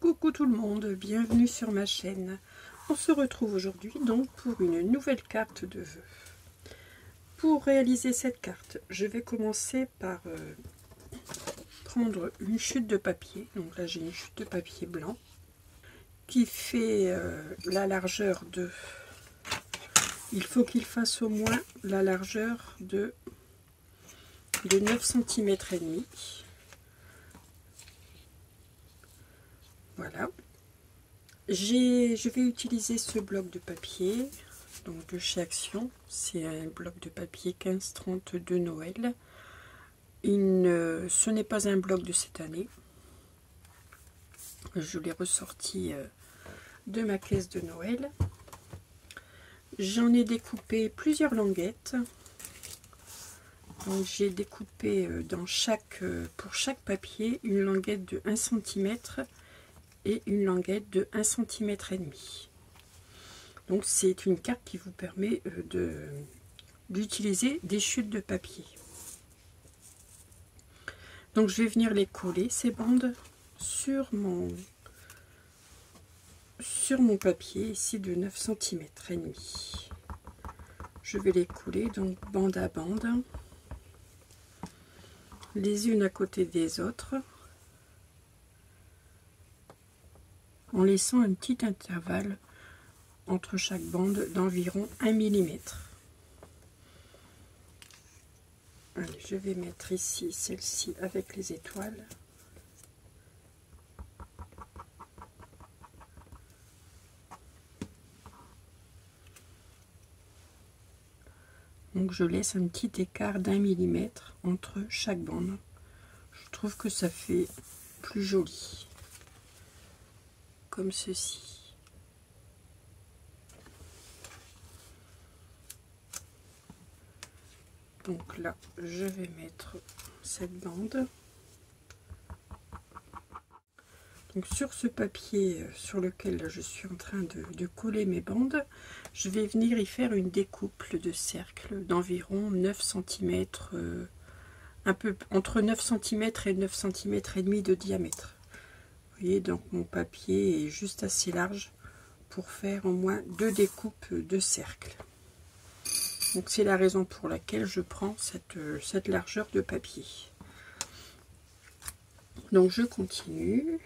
Coucou tout le monde, bienvenue sur ma chaîne. On se retrouve aujourd'hui donc pour une nouvelle carte de vœux. Pour réaliser cette carte, je vais commencer par prendre une chute de papier. Donc là j'ai une chute de papier blanc qui fait la largeur de... Il faut qu'il fasse au moins la largeur de 9 cm et demi. Voilà. Je vais utiliser ce bloc de papier, donc de chez Action. C'est un bloc de papier 1530 de Noël. Ce n'est pas un bloc de cette année. Je l'ai ressorti de ma caisse de Noël. J'en ai découpé plusieurs languettes. J'ai découpé pour chaque papier une languette de 1 cm et une languette de 1 cm et demi. Donc c'est une carte qui vous permet d'utiliser des chutes de papier. Donc je vais venir les coller, ces bandes, sur mon papier ici de 9 cm et demi. Je vais les coller donc bande à bande, les unes à côté des autres, en laissant un petit intervalle entre chaque bande d'environ 1 mm. Allez, je vais mettre ici celle-ci avec les étoiles. Donc je laisse un petit écart d'1 mm entre chaque bande. Je trouve que ça fait plus joli. Comme ceci. Donc là, je vais mettre cette bande. Donc sur ce papier sur lequel je suis en train de coller mes bandes, je vais venir y faire une découpe de cercle d'environ 9 cm, un peu entre 9 cm et 9 cm et demi de diamètre. Vous voyez, donc mon papier est juste assez large pour faire au moins 2 découpes de cercle. Donc c'est la raison pour laquelle je prends cette largeur de papier. Donc je continue.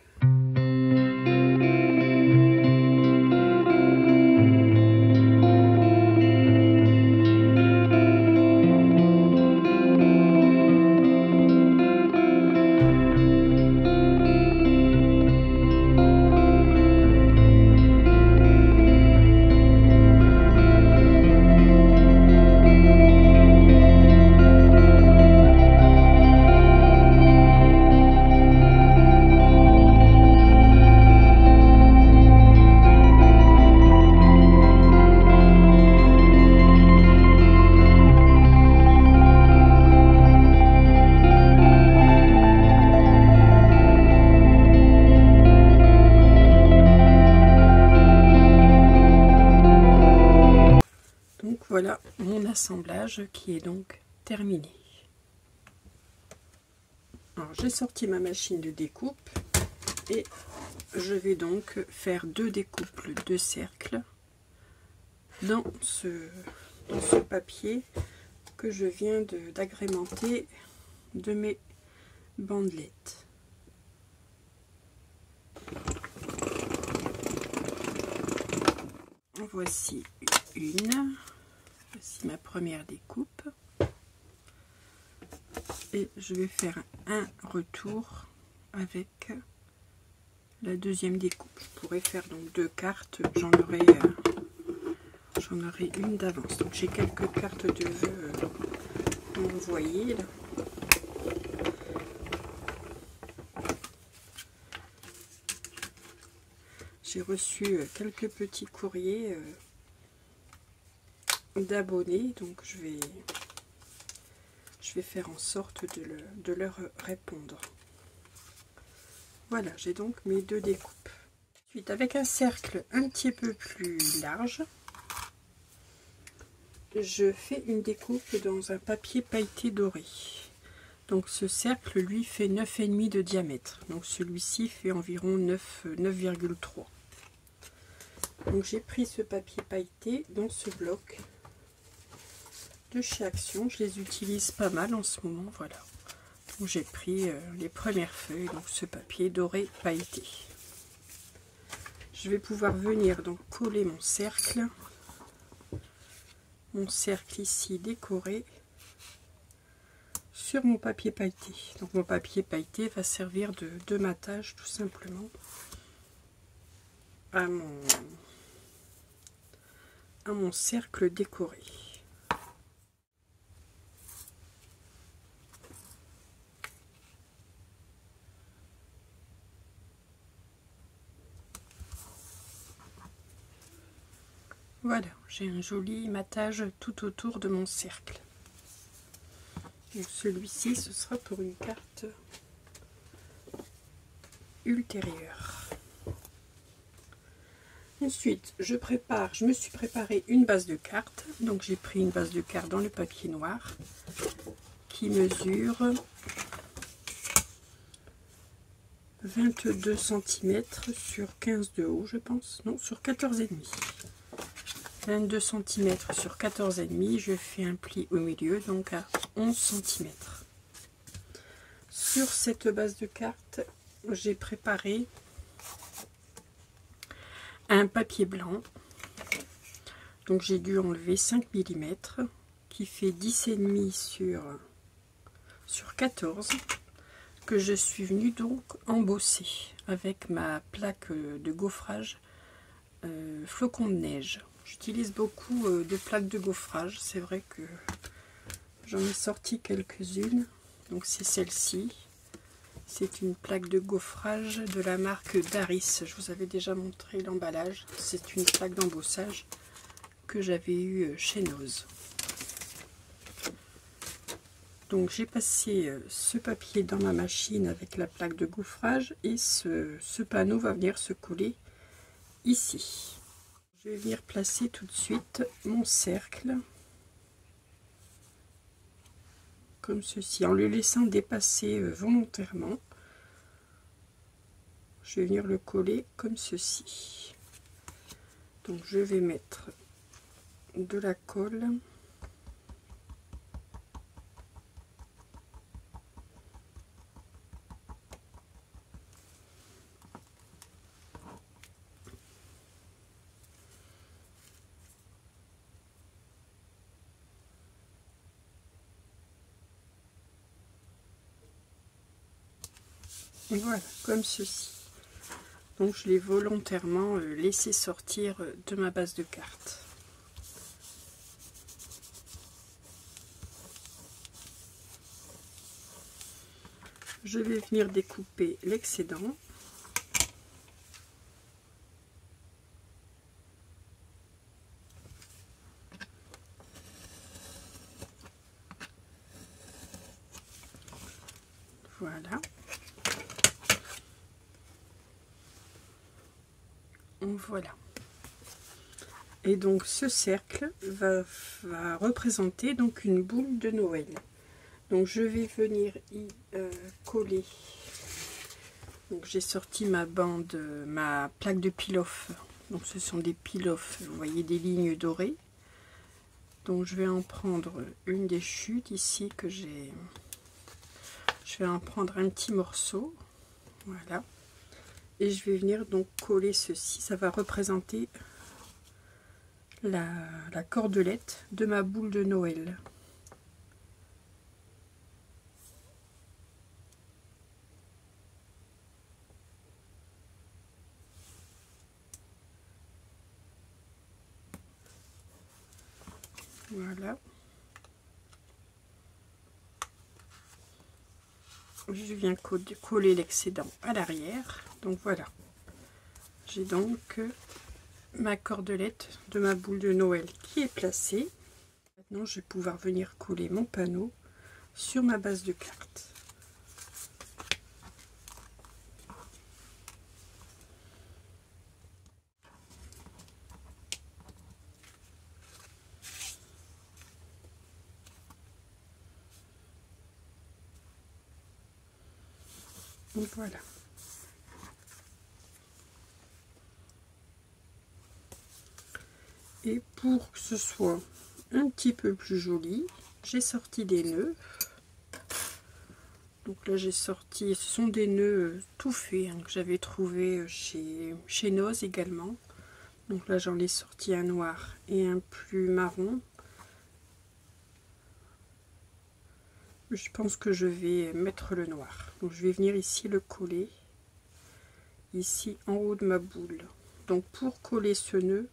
Voilà mon assemblage qui est donc terminé. Alors j'ai sorti ma machine de découpe et je vais donc faire 2 découpes de cercles dans ce papier que je viens d'agrémenter de mes bandelettes. Voici une. Voici ma première découpe et je vais faire un retour avec la deuxième découpe. Je pourrais faire donc 2 cartes, j'en aurai une d'avance. Donc j'ai quelques cartes de vœux comme vous voyez là. J'ai reçu quelques petits courriers d'abonnés, donc je vais faire en sorte de leur répondre. Voilà, j'ai donc mes 2 découpes. Ensuite, avec un cercle un petit peu plus large, je fais une découpe dans un papier pailleté doré. Donc ce cercle, lui, fait 9,5 de diamètre. Donc celui-ci fait environ 9,3. Donc j'ai pris ce papier pailleté dans ce bloc de chez Action. Je les utilise pas mal en ce moment, voilà. Donc j'ai pris les premières feuilles, donc ce papier doré pailleté. Je vais pouvoir venir donc coller mon cercle ici décoré sur mon papier pailleté. Donc mon papier pailleté va servir de matage tout simplement à mon cercle décoré. Voilà, j'ai un joli matage tout autour de mon cercle. Celui-ci, ce sera pour une carte ultérieure. Ensuite, je me suis préparé une base de cartes. Donc j'ai pris une base de cartes dans le papier noir qui mesure 22 cm sur 15 de haut, je pense. Non, sur 14,5. 22 cm sur 14,5. Je fais un pli au milieu, donc à 11 cm. Sur cette base de cartes, j'ai préparé un papier blanc. Donc j'ai dû enlever 5 mm qui fait 10,5 sur 14 que je suis venue donc embosser avec ma plaque de gaufrage flocon de neige. J'utilise beaucoup de plaques de gaufrage, c'est vrai que j'en ai sorti quelques-unes. Donc c'est celle-ci. C'est une plaque de gaufrage de la marque Daris. Je vous avais déjà montré l'emballage. C'est une plaque d'embossage que j'avais eue chez Noz. Donc j'ai passé ce papier dans ma machine avec la plaque de gaufrage et ce panneau va venir se coller ici. Je vais venir placer tout de suite mon cercle comme ceci, en le laissant dépasser volontairement. Je vais venir le coller comme ceci. Donc je vais mettre de la colle. Voilà, comme ceci. Donc je l'ai volontairement laissé sortir de ma base de cartes. Je vais venir découper l'excédent. Voilà. Voilà. Et donc ce cercle va représenter donc une boule de Noël. Donc je vais venir y coller. Donc j'ai sorti ma bande, ma plaque de peel-off. Donc ce sont des peel-off, vous voyez des lignes dorées. Donc je vais en prendre une des chutes ici que j'ai. Je vais en prendre un petit morceau. Voilà. Et je vais venir donc coller ceci. Ça va représenter la cordelette de ma boule de Noël. Voilà. Je viens coller l'excédent à l'arrière. Donc voilà. J'ai donc ma cordelette de ma boule de Noël qui est placée. Maintenant, je vais pouvoir venir coller mon panneau sur ma base de cartes. Donc voilà. Et pour que ce soit un petit peu plus joli, j'ai sorti des nœuds. Donc là j'ai sorti, ce sont des nœuds tout faits hein, que j'avais trouvé chez Noz également. Donc là j'en ai sorti un noir et un plus marron. Je pense que je vais mettre le noir. Donc je vais venir ici le coller, ici en haut de ma boule. Donc pour coller ce nœud,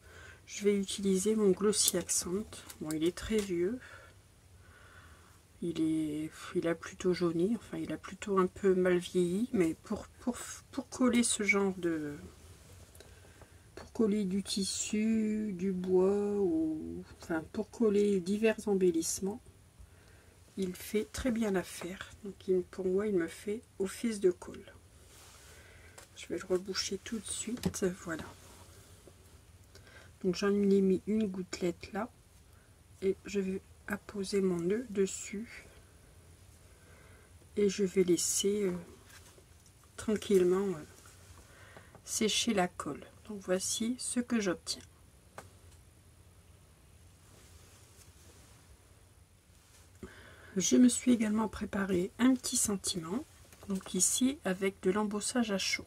je vais utiliser mon Glossy Accent. Bon, il est très vieux. Il a plutôt jauni, enfin il a plutôt un peu mal vieilli, mais pour coller ce genre de... pour coller du tissu, du bois, ou enfin pour coller divers embellissements, il fait très bien l'affaire. Donc pour moi il me fait office de colle. Je vais le reboucher tout de suite, voilà. Donc j'en ai mis une gouttelette là, et je vais apposer mon nœud dessus. Et je vais laisser tranquillement sécher la colle. Donc voici ce que j'obtiens. Je me suis également préparé un petit sentiment, donc ici avec de l'embossage à chaud.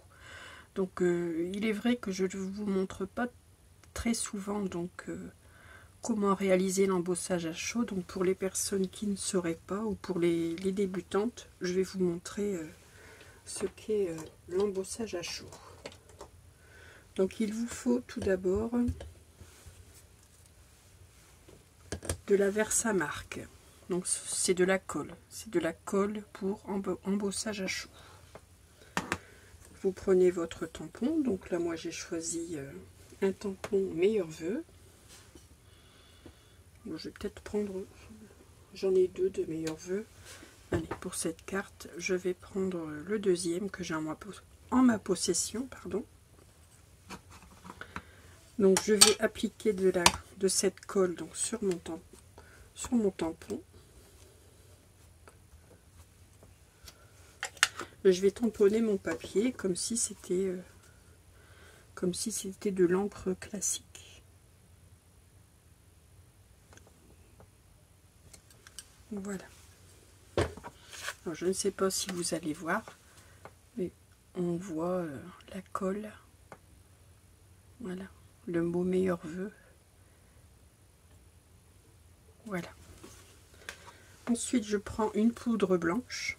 Donc il est vrai que je ne vous montre pas très souvent donc comment réaliser l'embossage à chaud. Donc pour les personnes qui ne sauraient pas ou pour les débutantes, je vais vous montrer ce qu'est l'embossage à chaud. Donc il vous faut tout d'abord de la Versamark. Donc c'est de la colle pour embossage à chaud. Vous prenez votre tampon. Donc là moi j'ai choisi un tampon Meilleurs Vœux. Bon, je vais peut-être prendre, j'en ai deux de Meilleurs Vœux. Allez, pour cette carte je vais prendre le deuxième que j'ai en ma possession, pardon. Donc je vais appliquer de cette colle donc sur mon tampon. Je vais tamponner mon papier comme si c'était de l'encre classique. Voilà. Alors, je ne sais pas si vous allez voir, mais on voit la colle. Voilà, le mot Meilleurs Vœux. Voilà. Ensuite, je prends une poudre blanche.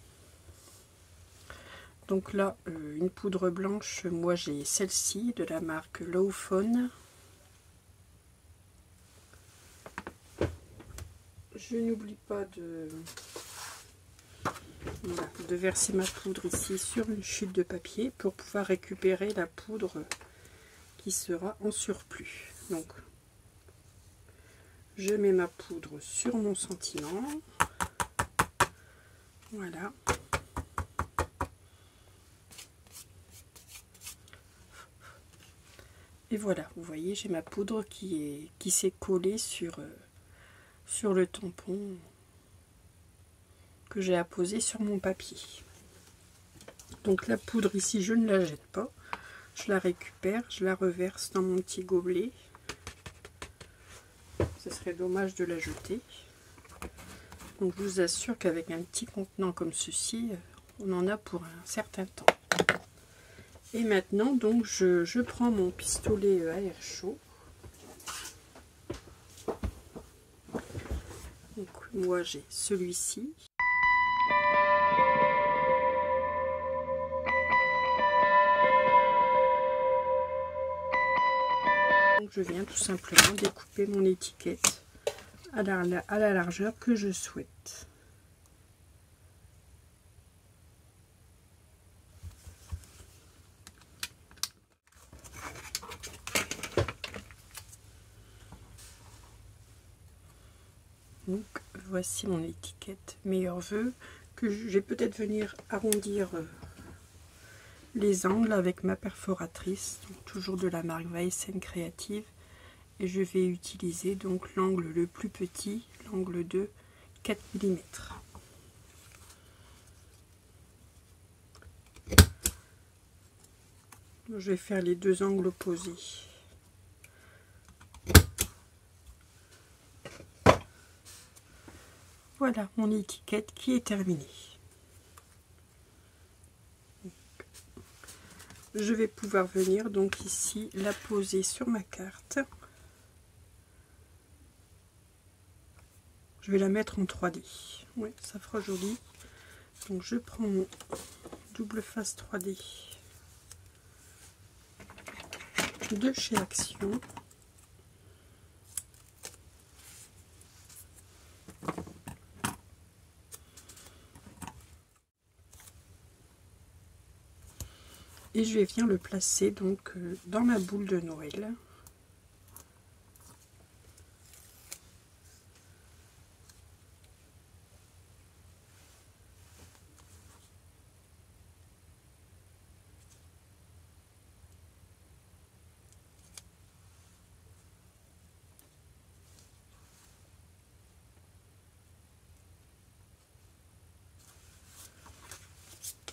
Donc là, une poudre blanche, moi j'ai celle-ci de la marque Lowphone. Je n'oublie pas de verser ma poudre ici sur une chute de papier pour pouvoir récupérer la poudre qui sera en surplus. Donc, je mets ma poudre sur mon sentiment. Voilà. Et voilà, vous voyez, j'ai ma poudre qui s'est collée sur le tampon que j'ai apposé sur mon papier. Donc la poudre ici, je ne la jette pas. Je la récupère, je la reverse dans mon petit gobelet. Ce serait dommage de la jeter. Donc je vous assure qu'avec un petit contenant comme ceci, on en a pour un certain temps. Et maintenant, donc je prends mon pistolet à air chaud. Donc moi j'ai celui-ci. Donc je viens tout simplement découper mon étiquette à la largeur que je souhaite. Donc voici mon étiquette Meilleurs Vœux, que je vais peut-être venir arrondir les angles avec ma perforatrice, donc toujours de la marque Weissen Creative, et je vais utiliser donc l'angle le plus petit, l'angle de 4 mm. Je vais faire les deux angles opposés. Voilà mon étiquette qui est terminée. Je vais pouvoir venir donc ici la poser sur ma carte. Je vais la mettre en 3D. Oui, ça fera joli. Donc je prends mon double face 3D de chez Action. Et je vais venir le placer donc dans ma boule de Noël.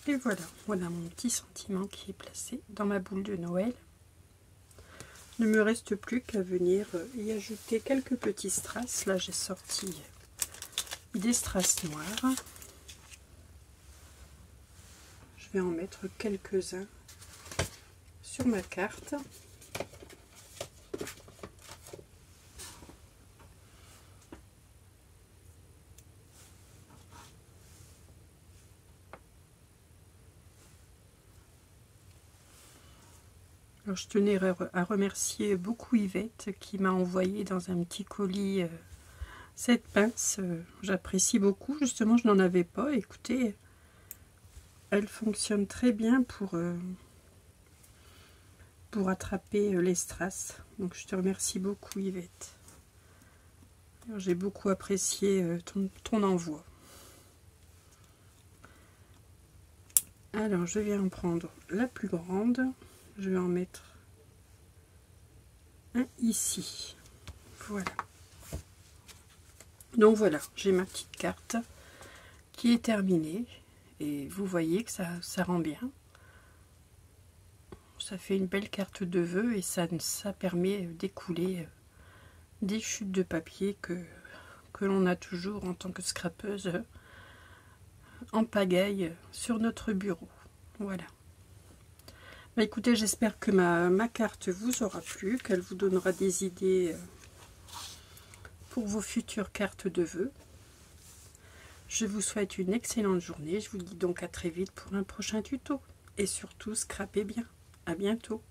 Et voilà, voilà mon petit sentiment qui est placé dans ma boule de Noël. Il ne me reste plus qu'à venir y ajouter quelques petits strass. Là j'ai sorti des strass noirs. Je vais en mettre quelques-uns sur ma carte. Alors, je tenais à remercier beaucoup Yvette qui m'a envoyé dans un petit colis cette pince. J'apprécie beaucoup, justement je n'en avais pas. Écoutez, elle fonctionne très bien pour attraper les strass. Donc je te remercie beaucoup Yvette. J'ai beaucoup apprécié ton envoi. Alors je vais en prendre la plus grande. Je vais en mettre un ici. Voilà. Donc voilà, j'ai ma petite carte qui est terminée. Et vous voyez que ça rend bien. Ça fait une belle carte de vœux et ça permet d'écouler des chutes de papier que l'on a toujours en tant que scrapeuse en pagaille sur notre bureau. Voilà. Bah écoutez, j'espère que ma carte vous aura plu, qu'elle vous donnera des idées pour vos futures cartes de vœux. Je vous souhaite une excellente journée. Je vous dis donc à très vite pour un prochain tuto. Et surtout, scrapez bien. À bientôt.